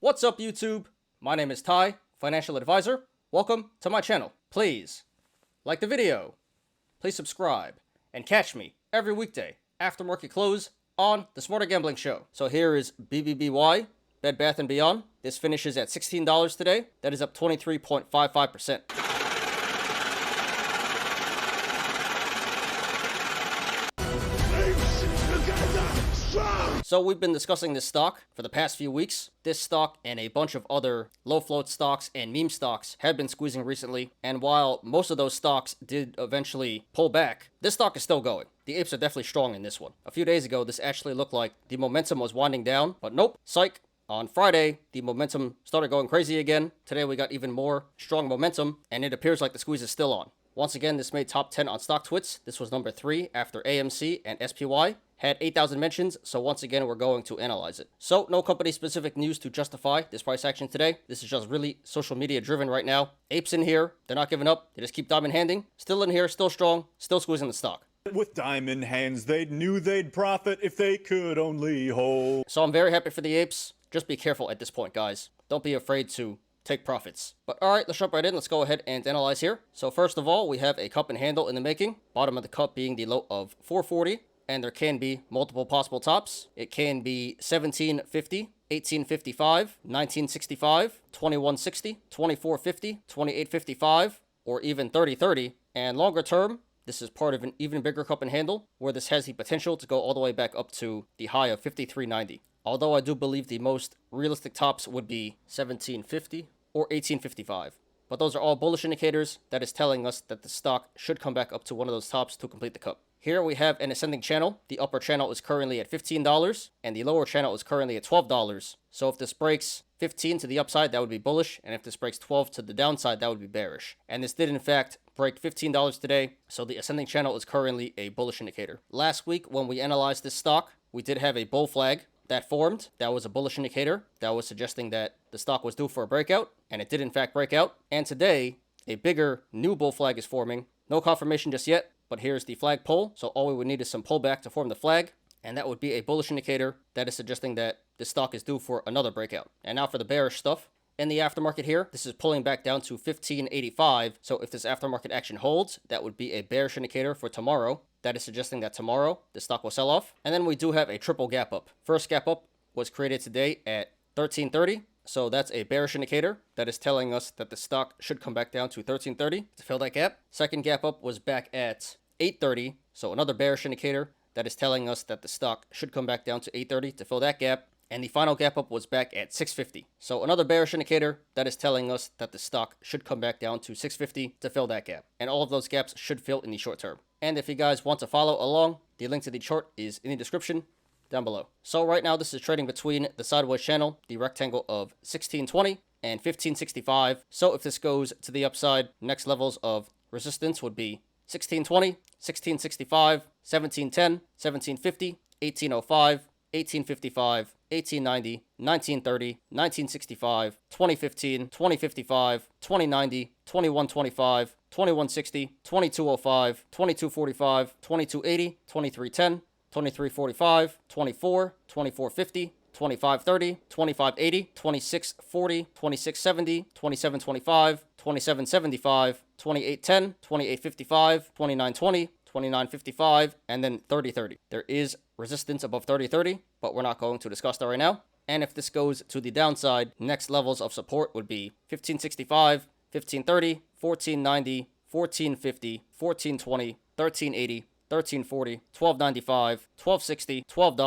What's up, YouTube? My name is Ty, financial advisor. Welcome to my channel. Please like the video, please subscribe, and catch me every weekday after market close on the Smarter Gambling Show. So here is BBBY, Bed Bath & Beyond. This finishes at $16 today. That is up 23.55%. So we've been discussing this stock for the past few weeks. This stock and a bunch of other low float stocks and meme stocks have been squeezing recently. And while most of those stocks did eventually pull back, this stock is still going. The apes are definitely strong in this one. A few days ago, this actually looked like the momentum was winding down, but nope, psych. On Friday, the momentum started going crazy again. Today we got even more strong momentum, and it appears like the squeeze is still on. Once again, this made top 10 on StockTwits. This was number 3 after AMC and SPY. Had 8,000 mentions, so once again, we're going to analyze it. So, no company-specific news to justify this price action today. This is just really social media driven right now. Apes in here, they're not giving up. They just keep diamond handing. Still in here, still strong, still squeezing the stock. With diamond hands, they knew they'd profit if they could only hold. So I'm very happy for the apes. Just be careful at this point, guys. Don't be afraid to take profits. But alright, let's jump right in. Let's go ahead and analyze here. So first of all, we have a cup and handle in the making. Bottom of the cup being the low of 440. And there can be multiple possible tops. It can be 1750, 1855, 1965, 2160, 2450, 2855, or even 3030. And longer term, this is part of an even bigger cup and handle, where this has the potential to go all the way back up to the high of 5390. Although I do believe the most realistic tops would be 1750 or 1855. But those are all bullish indicators that is telling us that the stock should come back up to one of those tops to complete the cup. Here we have an ascending channel. The upper channel is currently at $15, and the lower channel is currently at $12. So if this breaks 15 to the upside, that would be bullish, and if this breaks 12 to the downside, that would be bearish. And this did in fact break $15 today, so the ascending channel is currently a bullish indicator. Last week, when we analyzed this stock, we did have a bull flag that formed. That was a bullish indicator. That was suggesting that the stock was due for a breakout, and it did in fact break out. And today, a bigger new bull flag is forming. No confirmation just yet, but here's the flag pull. So all we would need is some pullback to form the flag, and that would be a bullish indicator that is suggesting that the stock is due for another breakout. And now for the bearish stuff. In the aftermarket here, this is pulling back down to 1585. So if this aftermarket action holds, that would be a bearish indicator for tomorrow. That is suggesting that tomorrow the stock will sell off. And then we do have a triple gap up. First gap up was created today at 1330. So that's a bearish indicator that is telling us that the stock should come back down to 1330 to fill that gap. Second gap up was back at 830. So another bearish indicator that is telling us that the stock should come back down to 830 to fill that gap. And the final gap up was back at 650. So another bearish indicator that is telling us that the stock should come back down to 650 to fill that gap. And all of those gaps should fill in the short term. And if you guys want to follow along, the link to the chart is in the description down below. So right now this is trading between the sideways channel, the rectangle of 1620 and 1565. So if this goes to the upside, next levels of resistance would be 1620, 1665, 1710, 1750, 1805, 1855, 1890, 1930, 1965, 2015, 2055, 2090, 2125, 2160, 2205, 2245, 2280, 2310, 2345, 24, 2450, 2530, 2580, 2640, 2670, 2725, 2775, 2810, 2855, 2920, 2955, and then 3030. There is resistance above 3030, but we're not going to discuss that right now. And if this goes to the downside, next levels of support would be 1565, 1530, 1490, 1450, 1420, 1380, 1340, 1295, 1260, $12,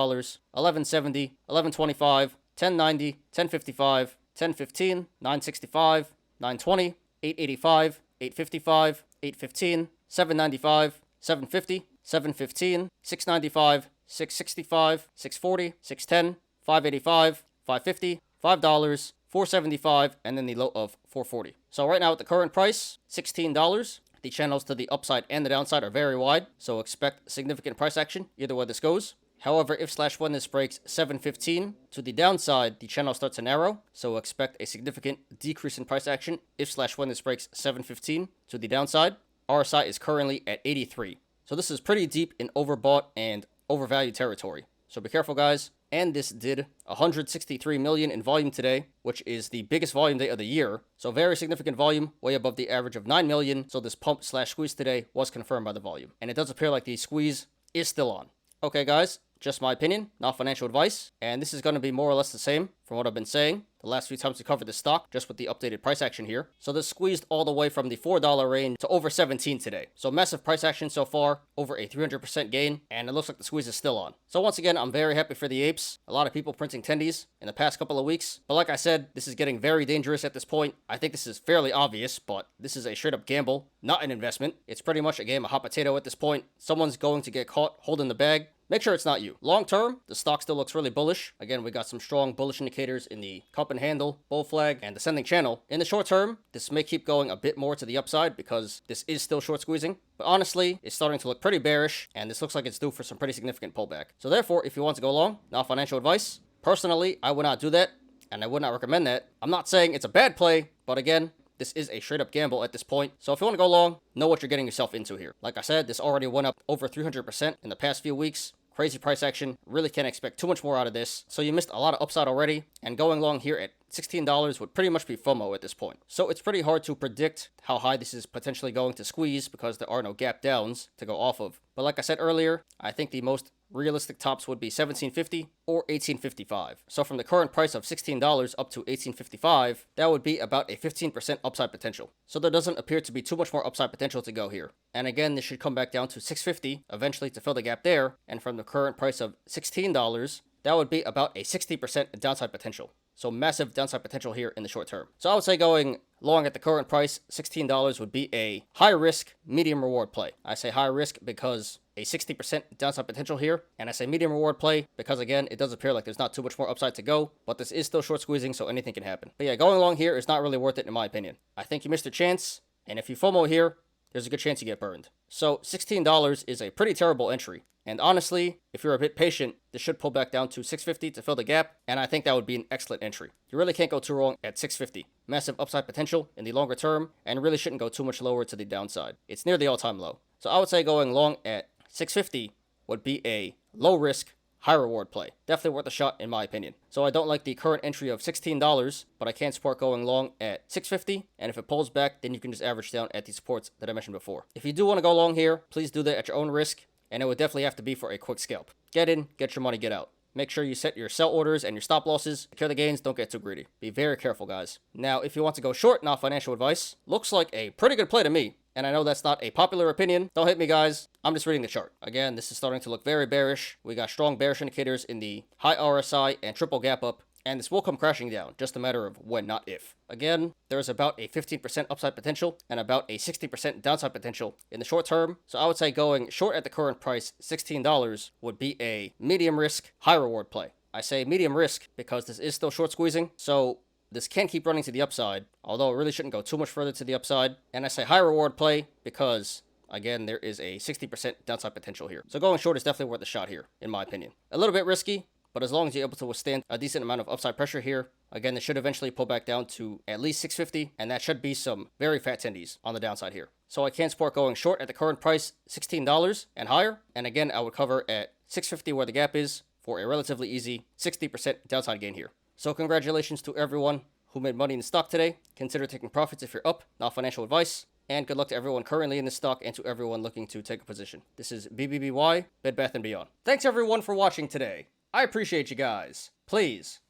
1170, 1125, 1090, 1055, 1015, 965, 920, 885, 855, 815, 795, 750, 715, 695, 665, 640, 610, 585, 550, $5, 475, and then the low of 440. So right now at the current price, $16. The channels to the upside and the downside are very wide, so expect significant price action either way this goes. However, if/when this breaks 715 to the downside, the channel starts to narrow, so expect a significant decrease in price action if/when this breaks 715 to the downside. RSI is currently at 83. So this is pretty deep in overbought and overvalued territory. So be careful, guys. and this did 163 million in volume today, which is the biggest volume day of the year. So very significant volume, way above the average of 9 million. So this pump slash squeeze today was confirmed by the volume, and it does appear like the squeeze is still on. Okay, guys, just my opinion, not financial advice, and this is going to be more or less the same from what I've been saying the last few times we covered this stock, just with the updated price action here. So this squeezed all the way from the $4 range to over 17 today. So massive price action so far, over a 300% gain, and it looks like the squeeze is still on. So once again, I'm very happy for the apes. A lot of people printing tendies in the past couple of weeks. But like I said, this is getting very dangerous at this point. I think this is fairly obvious, but this is a straight up gamble, not an investment. It's pretty much a game of hot potato at this point. Someone's going to get caught holding the bag. Make sure it's not you. Long term, the stock still looks really bullish. Again, we got some strong bullish indicators in the cup and handle, bull flag, and descending channel. In the short term, this may keep going a bit more to the upside because this is still short squeezing. But honestly, it's starting to look pretty bearish, and this looks like it's due for some pretty significant pullback. So therefore, if you want to go long, not financial advice. Personally, I would not do that, and I would not recommend that. I'm not saying it's a bad play, but again, this is a straight up gamble at this point. So if you want to go long, know what you're getting yourself into here. Like I said, this already went up over 300% in the past few weeks. Crazy price action. Really can't expect too much more out of this. So you missed a lot of upside already. And going long here at $16 would pretty much be FOMO at this point. So it's pretty hard to predict how high this is potentially going to squeeze because there are no gap downs to go off of. But like I said earlier, I think the most realistic tops would be $17.50 or $18.55. So from the current price of $16 up to $18.55, that would be about a 15% upside potential. So there doesn't appear to be too much more upside potential to go here. And again, this should come back down to $6.50 eventually to fill the gap there. And from the current price of $16, that would be about a 60% downside potential. So massive downside potential here in the short term. So I would say going long at the current price, $16 would be a high risk, medium reward play. I say high risk because a 60% downside potential here. And I say medium reward play because again, it does appear like there's not too much more upside to go, but this is still short squeezing, so anything can happen. But yeah, going long here is not really worth it in my opinion. I think you missed your chance. And if you FOMO here, there's a good chance you get burned. So $16 is a pretty terrible entry. And honestly, if you're a bit patient, this should pull back down to $6.50 to fill the gap, and I think that would be an excellent entry. You really can't go too wrong at $6.50. Massive upside potential in the longer term, and really shouldn't go too much lower to the downside. It's near the all-time low. So I would say going long at $6.50 would be a low risk, high reward play. Definitely worth a shot in my opinion. So I don't like the current entry of $16, but I can support going long at $6.50, and if it pulls back, then you can just average down at the supports that I mentioned before. If you do want to go long here, please do that at your own risk, and it would definitely have to be for a quick scalp. Get in, get your money, get out. Make sure you set your sell orders and your stop losses. Secure the gains, don't get too greedy. Be very careful, guys. Now, if you want to go short, not financial advice, looks like a pretty good play to me. And I know that's not a popular opinion. Don't hit me, guys. I'm just reading the chart. Again, this is starting to look very bearish. We got strong bearish indicators in the high RSI and triple gap up. And this will come crashing down, just a matter of when, not if. Again, there's about a 15% upside potential and about a 60% downside potential in the short term. So I would say going short at the current price, $16, would be a medium risk, high reward play. I say medium risk because this is still short squeezing. So this can keep running to the upside, although it really shouldn't go too much further to the upside. And I say high reward play because, again, there is a 60% downside potential here. So going short is definitely worth a shot here, in my opinion. A little bit risky, but as long as you're able to withstand a decent amount of upside pressure here, again, this should eventually pull back down to at least $6.50, and that should be some very fat tendies on the downside here. So I can support going short at the current price, $16 and higher. And again, I would cover at $6.50 where the gap is for a relatively easy 60% downside gain here. So congratulations to everyone who made money in the stock today. Consider taking profits if you're up, not financial advice. And good luck to everyone currently in the stock and to everyone looking to take a position. This is BBBY, Bed Bath & Beyond. Thanks everyone for watching today. I appreciate you guys. Please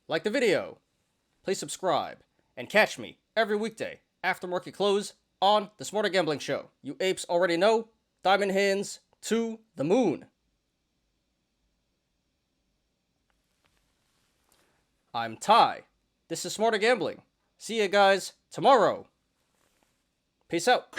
like the video, please subscribe, and catch me every weekday after market close on The Smarter Gambling Show. You apes already know, diamond hands to the moon. I'm Ty. This is Smarter Gambling. See you guys tomorrow. Peace out.